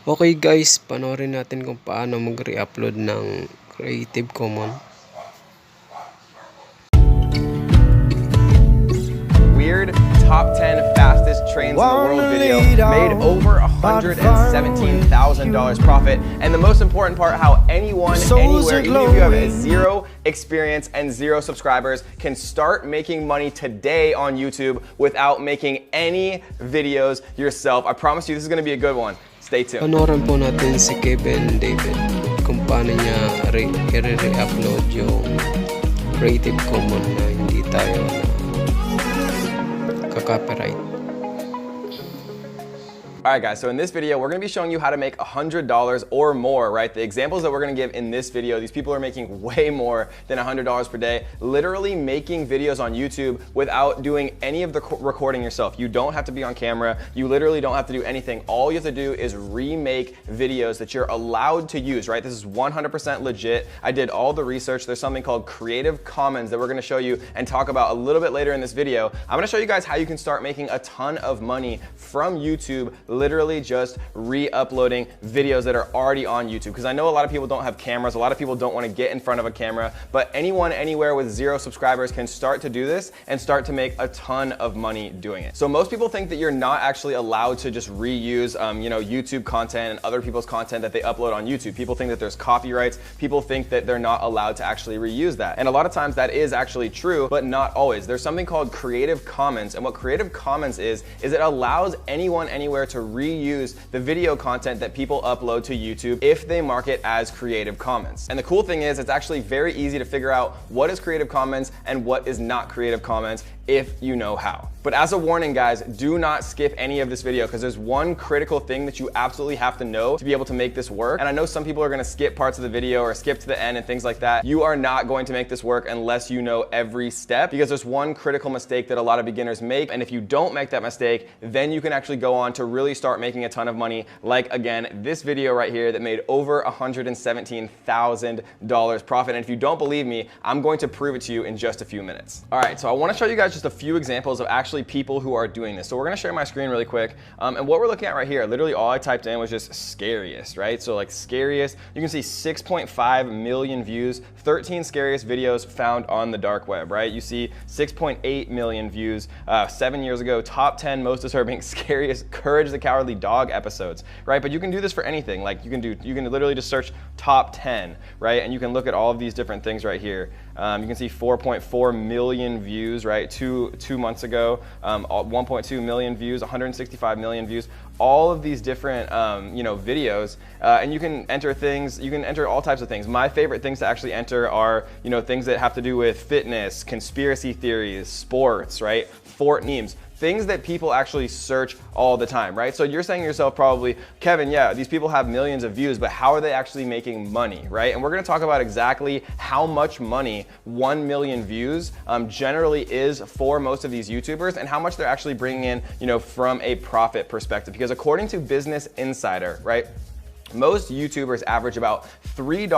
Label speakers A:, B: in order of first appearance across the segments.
A: Okay guys, panoorin natin kung paano mag-re-upload ng Creative Commons.
B: Weird top 10 fastest trains in the world video made over $117,000 profit. And the most important part, how anyone, anywhere, even if you have zero experience and zero subscribers, can start making money today on YouTube without making any videos yourself. I promise you this is going to be a good one. Stay tuned.
A: Panoorin po natin si Kevin David kung paano niya re-upload yung Creative Commons na hindi tayo copyright.
B: Alright guys, so in this video, we're going to be showing you how to make $100 or more, right? The examples that we're going to give in this video, these people are making way more than $100 per day, literally making videos on YouTube without doing any of the recording yourself. You don't have to be on camera. You literally don't have to do anything. All you have to do is remake videos that you're allowed to use, right? This is 100% legit. I did all the research. There's something called Creative Commons that we're going to show you and talk about a little bit later in this video. I'm going to show you guys how you can start making a ton of money from YouTube, literally just re-uploading videos that are already on YouTube. Because I know a lot of people don't have cameras, a lot of people don't want to get in front of a camera, but anyone, anywhere with zero subscribers can start to do this and start to make a ton of money doing it. So most people think that you're not actually allowed to just reuse YouTube content and other people's content that they upload on YouTube. People think that there's copyrights. People think that they're not allowed to actually reuse that. And a lot of times that is actually true, but not always. There's something called Creative Commons, and what Creative Commons is it allows anyone, anywhere to reuse the video content that people upload to YouTube if they mark it as Creative Commons. And the cool thing is it's actually very easy to figure out what is Creative Commons and what is not Creative Commons if you know how. But as a warning guys, do not skip any of this video because there's one critical thing that you absolutely have to know to be able to make this work. And I know some people are gonna skip parts of the video or skip to the end and things like that. You are not going to make this work unless you know every step, because there's one critical mistake that a lot of beginners make. And if you don't make that mistake, then you can actually go on to really start making a ton of money. Like again, this video right here that made over $117,000 profit. And if you don't believe me, I'm going to prove it to you in just a few minutes. All right, so I wanna show you guys just a few examples of actually people who are doing this. So we're gonna share my screen really quick. And what we're looking at right here, literally all I typed in was just scariest, right? So like scariest, you can see 6.5 million views, 13 scariest videos found on the dark web, right? You see 6.8 million views 7 years ago, top 10 most disturbing, scariest Courage the Cowardly Dog episodes, right? But you can do this for anything. Like you can literally just search top 10, right? And you can look at all of these different things right here. You can see 4.4 million views, right? Two months ago, 1.2 million views, 165 million views, all of these different videos, and you can enter things, you can enter all types of things. My favorite things to actually enter are things that have to do with fitness, conspiracy theories, sports, right? Fort memes. Things that people actually search all the time, right? So you're saying to yourself probably, Kevin, yeah, these people have millions of views, but how are they actually making money, right? And we're gonna talk about exactly how much money 1 million views generally is for most of these YouTubers and how much they're actually bringing in, from a profit perspective. Because according to Business Insider, right, most YouTubers average about $3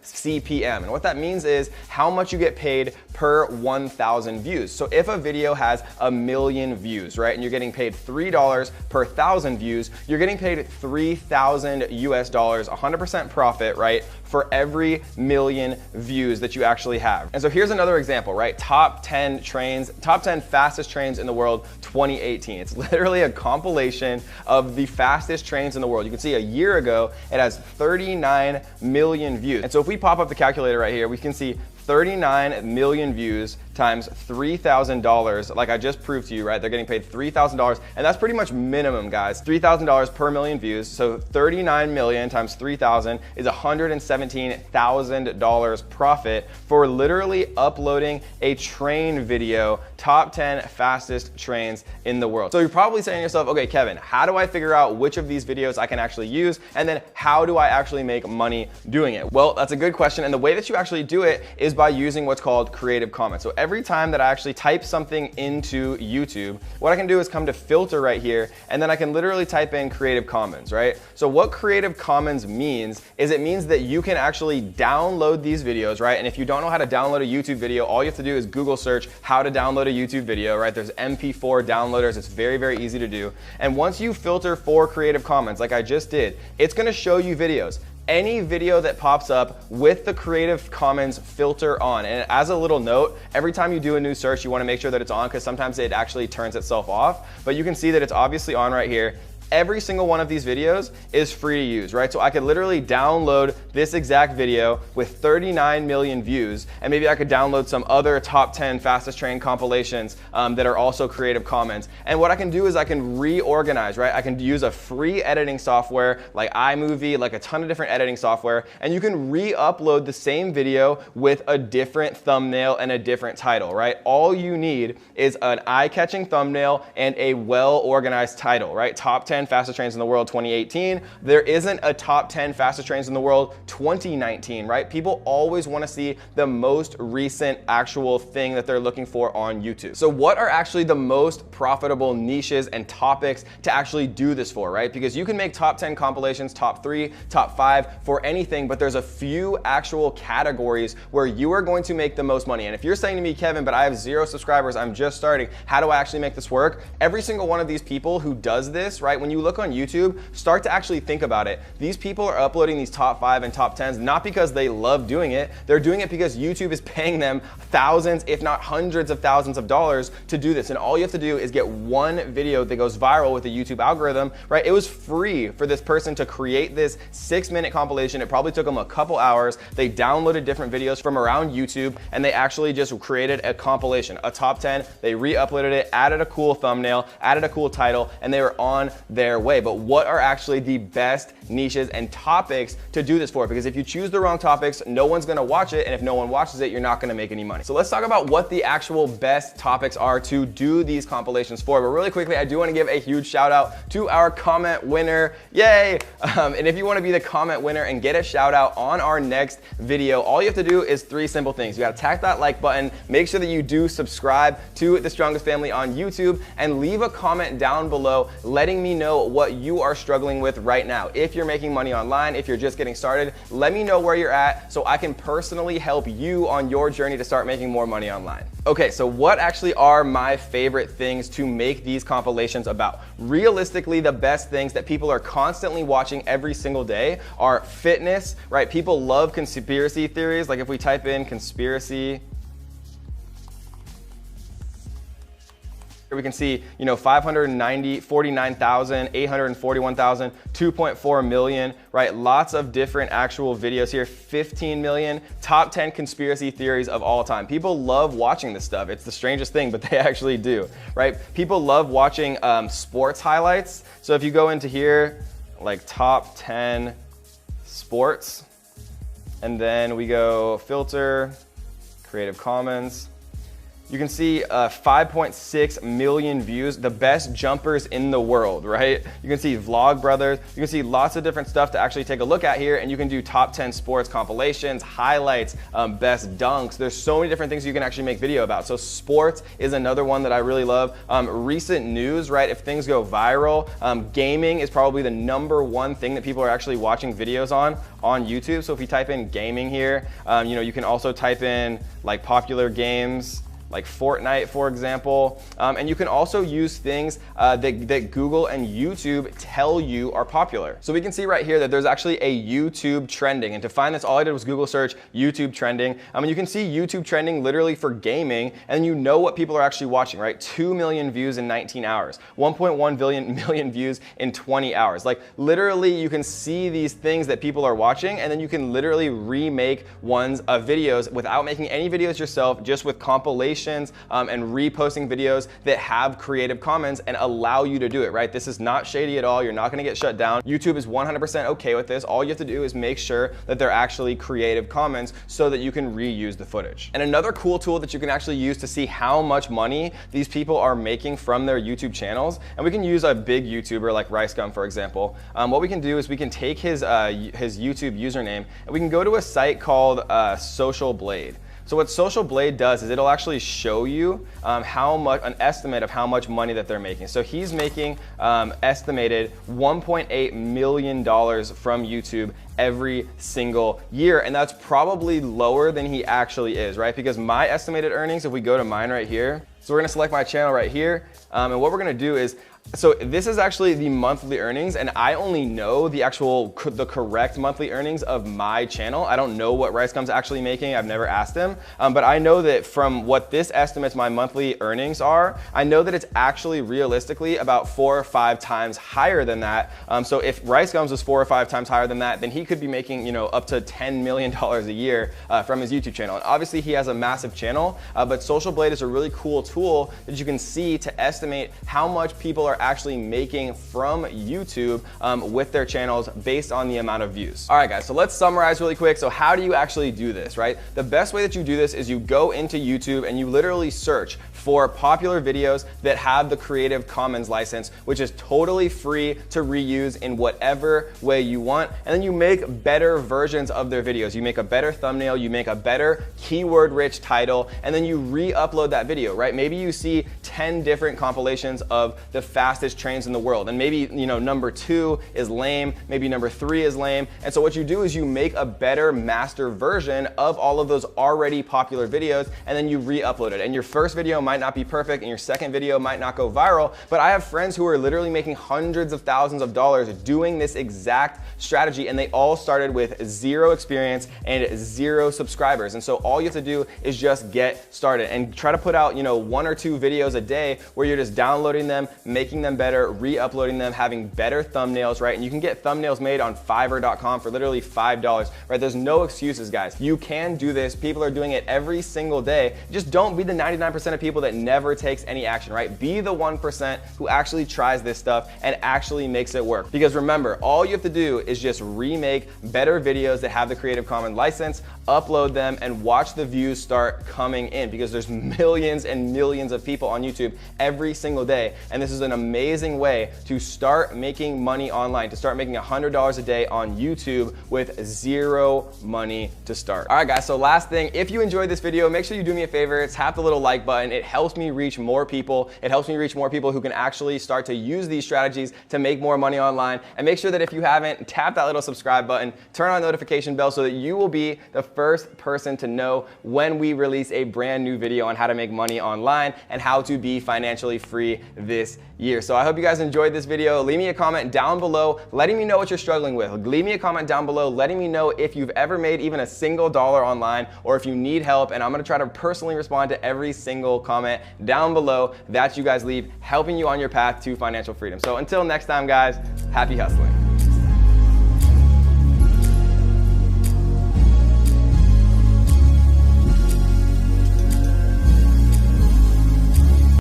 B: CPM. And what that means is how much you get paid per 1,000 views. So if a video has 1 million views, right, and you're getting paid $3 per 1,000 views, you're getting paid $3,000 US, 100% profit, right, for every million views that you actually have. And so here's another example, right? Top 10 fastest trains in the world, 2018. It's literally a compilation of the fastest trains in the world. You can see a year ago, it has 39 million views. And so if we pop up the calculator right here, we can see 39 million views times $3,000, like I just proved to you, right? They're getting paid $3,000, and that's pretty much minimum, guys. $3,000 per million views. So 39 million times 3,000 is $117,000 profit for literally uploading a train video, top 10 fastest trains in the world. So you're probably saying to yourself, okay, Kevin, how do I figure out which of these videos I can actually use? And then how do I actually make money doing it? Well, that's a good question. And the way that you actually do it is by using what's called Creative Commons. So every time that I actually type something into YouTube, what I can do is come to filter right here, and then I can literally type in Creative Commons, right? So what Creative Commons means is it means that you can actually download these videos, right? And if you don't know how to download a YouTube video, all you have to do is Google search how to download a YouTube video, right? There's MP4 downloaders. It's very, very easy to do. And once you filter for Creative Commons, like I just did, it's gonna show you videos. Any video that pops up with the Creative Commons filter on. And as a little note, every time you do a new search, you wanna make sure that it's on, because sometimes it actually turns itself off. But you can see that it's obviously on right here. Every single one of these videos is free to use, right? So I could literally download this exact video with 39 million views, and maybe I could download some other top 10 fastest trained compilations that are also Creative Commons. And what I can do is I can reorganize, right? I can use a free editing software like iMovie, like a ton of different editing software, and you can re-upload the same video with a different thumbnail and a different title, right? All you need is an eye-catching thumbnail and a well-organized title, right? Top 10 fastest trains in the world 2018. There isn't a top 10 fastest trains in the world 2019, right? People always want to see the most recent actual thing that they're looking for on YouTube. So what are actually the most profitable niches and topics to actually do this for, right? Because you can make top 10 compilations, top 3, top 5 for anything, but there's a few actual categories where you are going to make the most money. And if you're saying to me, Kevin, but I have 0 subscribers, I'm just starting, how do I actually make this work? Every single one of these people who does this, right? When you look on YouTube, start to actually think about it. These people are uploading these top 5 and top 10s not because they love doing it. They're doing it because YouTube is paying them thousands, if not hundreds of thousands of dollars to do this. And all you have to do is get one video that goes viral with the YouTube algorithm, right? It was free for this person to create this 6-minute compilation. It probably took them a couple hours. They downloaded different videos from around YouTube, and they actually just created a compilation, a top 10. They re-uploaded it, added a cool thumbnail, added a cool title, and they were on their way. But what are actually the best niches and topics to do this for? Because if you choose the wrong topics, no one's gonna watch it, and if no one watches it, you're not gonna make any money. So let's talk about what the actual best topics are to do these compilations for. But really quickly, I do wanna give a huge shout out to our comment winner. Yay! And if you wanna be the comment winner and get a shout out on our next video, all you have to do is 3 simple things. You gotta tap that like button, make sure that you do subscribe to The Strongest Family on YouTube, and leave a comment down below letting me know what you are struggling with right now. If you're making money online, if you're just getting started, let me know where you're at so I can personally help you on your journey to start making more money online. Okay, so what actually are my favorite things to make these compilations about? Realistically, the best things that people are constantly watching every single day are fitness, right? People love conspiracy theories. Like if we type in conspiracy, we can see, 549,000, 841,000, 2.4 million, right? Lots of different actual videos here, 15 million, top 10 conspiracy theories of all time. People love watching this stuff. It's the strangest thing, but they actually do, right? People love watching sports highlights. So if you go into here, like top 10 sports, and then we go filter, Creative Commons, you can see 5.6 million views, the best jumpers in the world, right? You can see Vlogbrothers, you can see lots of different stuff to actually take a look at here, and you can do top 10 sports compilations, highlights, best dunks. There's so many different things you can actually make video about. So sports is another one that I really love. Recent news, right? If things go viral, gaming is probably the #1 thing that people are actually watching videos on YouTube. So if you type in gaming here, you can also type in like popular games, like Fortnite, for example. And you can also use things that Google and YouTube tell you are popular. So we can see right here that there's actually a YouTube trending. And to find this, all I did was Google search YouTube trending. And you can see YouTube trending literally for gaming, and you know what people are actually watching, right? 2 million views in 19 hours, 1.1 million views in 20 hours. Like literally you can see these things that people are watching, and then you can literally remake ones of videos without making any videos yourself, just with compilations and reposting videos that have Creative Commons and allow you to do it, right? This is not shady at all. You're not gonna get shut down. YouTube is 100% okay with this. All you have to do is make sure that they're actually Creative Commons so that you can reuse the footage. And another cool tool that you can actually use to see how much money these people are making from their YouTube channels, and we can use a big YouTuber like RiceGum, for example. What we can do is we can take his YouTube username, and we can go to a site called Social Blade. So what Social Blade does is it'll actually show you how much, an estimate of how much money that they're making. So he's making estimated $1.8 million from YouTube every single year, and that's probably lower than he actually is, right? Because my estimated earnings, if we go to mine right here, so we're gonna select my channel right here, and what we're gonna do is, so this is actually the monthly earnings, and I only know the correct monthly earnings of my channel. I don't know what RiceGum's actually making. I've never asked him, but I know that from what this estimates my monthly earnings are, I know that it's actually realistically about 4 or 5 times higher than that. So if RiceGum's was 4 or 5 times higher than that, then he could be making, you know, up to $10 million a year from his YouTube channel. And obviously he has a massive channel, but Social Blade is a really cool tool that you can see to estimate how much people are actually making from YouTube with their channels based on the amount of views. All right, guys, so let's summarize really quick. So how do you actually do this, right? The best way that you do this is you go into YouTube and you literally search for popular videos that have the Creative Commons license, which is totally free to reuse in whatever way you want. And then you make better versions of their videos. You make a better thumbnail, you make a better keyword-rich title, and then you re-upload that video, right? Maybe you see 10 different compilations of the fastest trains in the world, and maybe, you know, number 2 is lame, maybe number 3 is lame. And so what you do is you make a better master version of all of those already popular videos, and then you re-upload it. And your first video might not be perfect, and your second video might not go viral, but I have friends who are literally making hundreds of thousands of dollars doing this exact strategy, and they all started with 0 experience and 0 subscribers. And so all you have to do is just get started and try to put out, you know, 1 or 2 videos a day where you're just downloading them, making them better, re-uploading them, having better thumbnails, right? And you can get thumbnails made on Fiverr.com for literally $5, right? There's no excuses, guys. You can do this. People are doing it every single day. Just don't be the 99% of people that never takes any action, right? Be the 1% who actually tries this stuff and actually makes it work. Because remember, all you have to do is just remake better videos that have the Creative Commons license, upload them, and watch the views start coming in, because there's millions and millions of people on YouTube every single day. And this is an amazing way to start making money online, to start making $100 a day on YouTube with 0 money to start. All right, guys, so last thing, if you enjoyed this video, make sure you do me a favor, tap the little like button. It helps me reach more people. It helps me reach more people who can actually start to use these strategies to make more money online. And make sure that if you haven't, tap that little subscribe button, turn on the notification bell so that you will be the first person to know when we release a brand new video on how to make money online and how to be financially free this year. So I hope you guys enjoyed this video. Leave me a comment down below letting me know what you're struggling with. Leave me a comment down below letting me know if you've ever made even a single dollar online, or if you need help, and I'm gonna try to personally respond to every single comment down below that you guys leave, helping you on your path to financial freedom. So until next time, guys, happy hustling.